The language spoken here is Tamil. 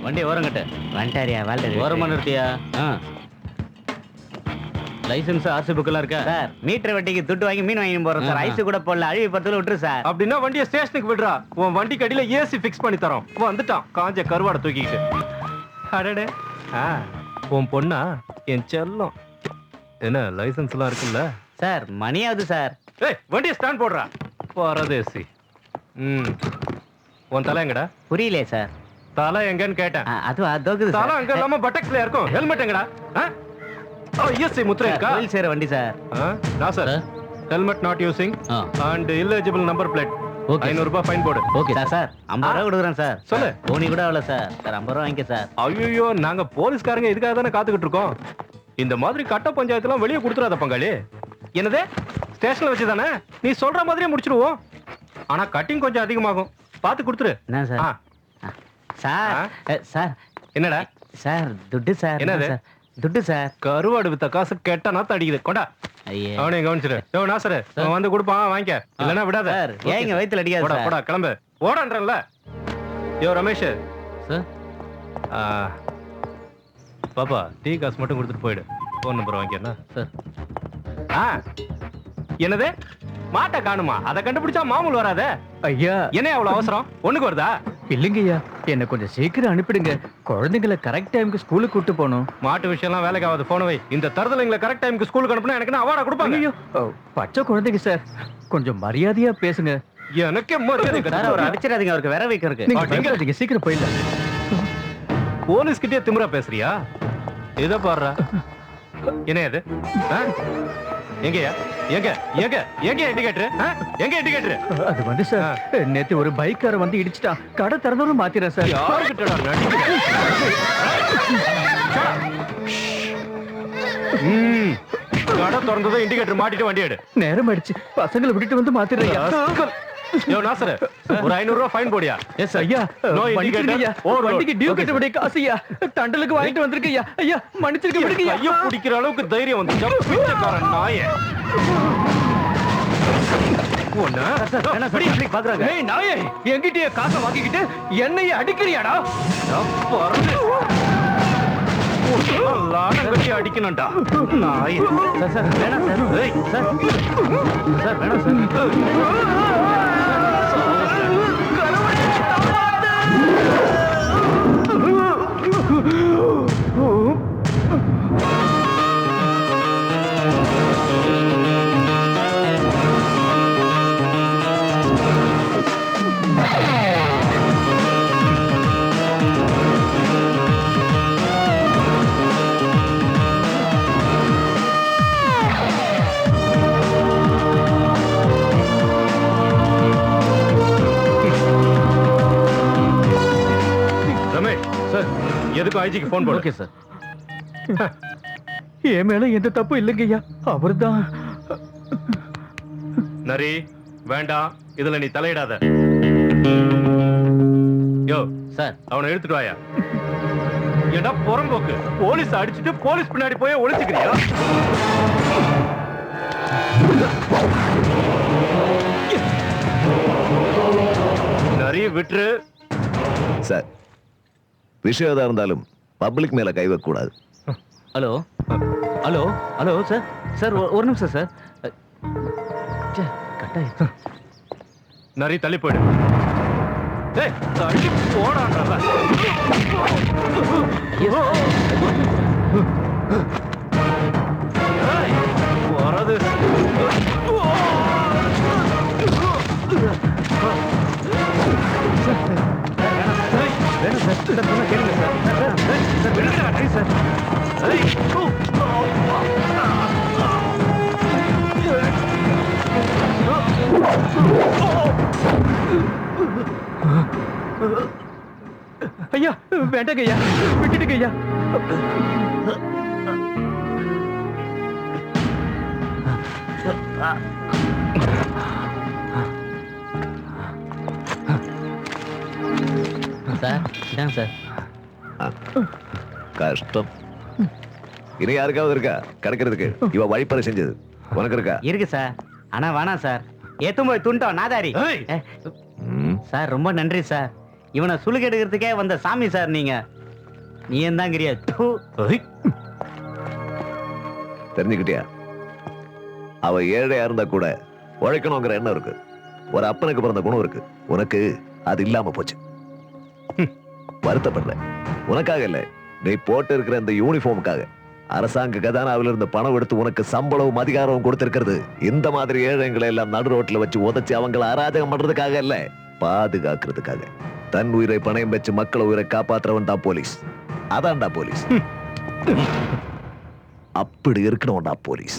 வண்டி ஓரங்கட்டு. வந்துட்டாரியா வாழ்க்கை ஓரமா நிறுத்தியா? லைசென்ஸ் ஆர்சி புக் எல்லாம் இருக்கா? சார் மீட்டர் வட்டிக்கு துட்டு வாங்கி மீன் வாங்கி போறோம் சார். ஐஸ் கூட போடல, அழுவி பத்துல விட்டுரு சார். அப்படின்னா வண்டியை ஸ்டேஷனுக்கு விடுறா. உன் வண்டி கடியில ஏசி ஃபிக்ஸ் பண்ணி தரோம். வந்துட்டான் காஞ்ச கருவாடை தூக்கிட்டு. அடடே, உன் பொண்ணா? என் செல்லம். என்ன லைசென்ஸ் எல்லாம் இருக்குல்ல? சார் மணியாவது சார். ஏய், வண்டியை ஸ்டாண்ட் போடுறா. பரதேசி. உன் தலை எங்கடா? புரியலையே சார். தலை எங்கன்னு கேட்டேன். அதுவா தோக்குது தலை சார். அங்க இல்லாம பட்டக்ஸ்ல இருக்கும். ஹெல்மெட் எங்கடா? இஎஸ்ஐ முத்திரை இருக்கா? கோயில் சேர வண்டி சார். நான் sir helmet not using and illegible number plate. Okay. 500 ரூபாய் ஃபைன் போடு. Okay sir. சார் 50 ரூபா கொடுக்குறேன் சார். சொல்லு. போனி கூட அவ்வளோ சார். சார் 50 ரூபா வாங்கிக்க சார். ஐயோ, நாங்க போலீஸ்காரங்க இதுக்காக தானே காத்துக்கிட்டு இருக்கோம். இந்த மாதிரி கட்ட பஞ்சாயத்துலாம் வெளியே கொடுத்துறாத பங்காளி. என்னது ஸ்டேஷன்ல வச்சு தானே? நீ சொல்ற மாதிரியே முடிச்சிடுவோம். ஆனா கட்டிங் கொஞ்சம் அதிகமாகும். பார்த்து கொடுத்துரு. என்ன சார்? சார் சார் என்னடா சார் துட்டு சார். என்னது? துட்டு சார். கருவாடு வித்த காசு கெட்ட நாத்த அடிக்குது. கொண்டா. ஐயே அவனையும் கவனிச்சிரு. நாசரு வந்து கொடுப்பான், வாங்கிக்க. இல்லைன்னா விடாத. சார் ஏங்க வயித்துல அடிக்காது போடா சார். போடா கிளம்பு. ஓடான்றல. யோ ரமேஷ் சார். பாப்பா டீ காசு மட்டும் கொடுத்துட்டு போயிடு. ஃபோன் நம்பர் வாங்கிக்கண்ணா சார். என்னது மாட்டை காணுமா? அதை கண்டுபிடிச்சா மாமூல் வராதே. ஐயா என்ன அவ்வளவு அவசரம்? ஒண்ணுக்கு வருதா? இல்லைங்கய்யா, என்ன கொஞ்சம் சீக்கிரம் அனுப்பிடுங்க. குழந்தைங்களை கரெக்ட் டைமுக்கு ஸ்கூலுக்கு கூட்டு போகணும். மாட்டு விஷயம்லாம் வேலைக்கு ஆகாது. போன வை. இந்த தருதலைங்களை கரெக்ட் டைமுக்கு ஸ்கூலுக்கு அனுப்புனா எனக்கு அவார்டா கொடுப்பாங்க. ஐயோ, பச்சை குழந்தைங்க சார், கொஞ்சம் மரியாதையா பேசுங்க. எனக்கே மரியாதை சார் அவர் அடிச்சிடாதீங்க, அவருக்கு வேற வைக்க இருக்கு. நீங்க பயப்படாதீங்க, சீக்கிரம் போயிடலாம். போலீஸ் கிட்டே திமிரா பேசுறியா? இத பாருடா. என்ன இது? எங்கயா? எங்க எங்க எங்க இண்டிகேட்டர்? எங்க இண்டிகேட்டர்? அது வந்து சார், நேத்து ஒரு பைக்கார வந்து இடிச்சிட்டா. கடை திறந்தாலும் மாத்திரேன் சார். யாருக்கிட்டடா நடிக்கிற? கடை திறந்ததும் இண்டிகேட்டர் மாட்டிட்டு வண்டி எடு. நேரம் ஆயிடுச்சு, பசங்களை விட்டுட்டு வந்து மாத்திரேன். யோ நாசர், ஒரு 500 ரூபாய் ஃபைன் போடியா? எஸ் ஐயா. வண்டிக்கு டியூ கட்ட வேண்டிய காசு ஐயா, தண்டலுக்கு வாங்கிட்டு வந்திருக்க ஐயா. ஐயா மன்னிச்சிருக்க விடுங்க. ஐயோ, பிடிக்கிற அளவுக்கு தைரியம் வந்துச்சா பிச்சைக்காரன் நாயே. ஒண்ணு என்ன சரி இப்படி பாக்குறாங்க? ஏய் நாயே, என்கிட்டயே காசை வாங்கிக்கிட்டு என்னைய அடிக்கிறியாடா? லாடங்கட்டி அடிக்கணும்டா நாய். சார் சார் வேணாம் சார். ஏய் சார் சார் வேணாம் சார். எதுக்கு ஐஜிக்கு போன் போடு. Okay sir. என் மேல எந்த தப்பு இல்லைங்கய்யா, அவர்தான். நரி வேண்டாம், இதுல நீ தலையிடாத. யோ சார், அவனை எடுத்துட்டு வாயா. ஏண்டா புறம்போக்கு, போலீஸ் அடிச்சுட்டு போலீஸ் பின்னாடி போய் ஒளிச்சுக்கிறியா? நரி விட்டுரு சார். விஷயம் எதா இருந்தாலும் பப்ளிக் மேல கை வைக்க கூடாது. Hello hello hello sir. Sir ஒரு நிமிஷம் சார். கட்டாயம். நரி தள்ளி போயிடு. ஏய் தள்ளி போடான்றா. வரது ஐயா வேண்டாங்க ஐயா, விட்டுடுங்க ஐயா. சார் இதாங்க சார். கஷ்டம். இனி யாருக்காவது இருக்கா கிடைக்கிறதுக்கு? இவ வழிப்பறை செஞ்சது உனக்கு இருக்கா? இருக்கு சார், ஆனா வேணாம் சார். ஏத்தும் போய் துண்டோம் நாதாரி. சார் ரொம்ப நன்றி சார். இவனை சுழுக்கு எடுக்கிறதுக்கே வந்த சாமி சார் நீங்க. நீ என்னங்கிறியா? தெரிஞ்சுக்கிட்டியா? அவ ஏழையா இருந்தா கூட உழைக்கணுங்கிற எண்ணம் இருக்கு. ஒரு அப்பனுக்கு பிறந்த குணம் இருக்கு. உனக்கு அது இல்லாம போச்சு. வருத்தப்படல. உனக்காக இல்ல, நீ போட்டு இருக்கிற இந்த யூனிஃபார்முக்காக. அரசாங்க கதானாவில இருந்து பணம் எடுத்து உனக்கு சம்பளமும் அதிகாரமும் கொடுத்திருக்கிறது இந்த மாதிரி ஏழைங்களை எல்லாம் நடு ரோட்ல வச்சு உதைச்சு அவங்களை அராஜகம் பண்றதுக்காக இல்ல, பாதுகாக்கிறதுக்காக. தன் உயிரை பணயம் வச்சு மக்கள் உயிரை காப்பாத்துறவன் தான் போலீஸ். அதான்டா போலீஸ். அப்படி இருக்கணும்டா போலீஸ்.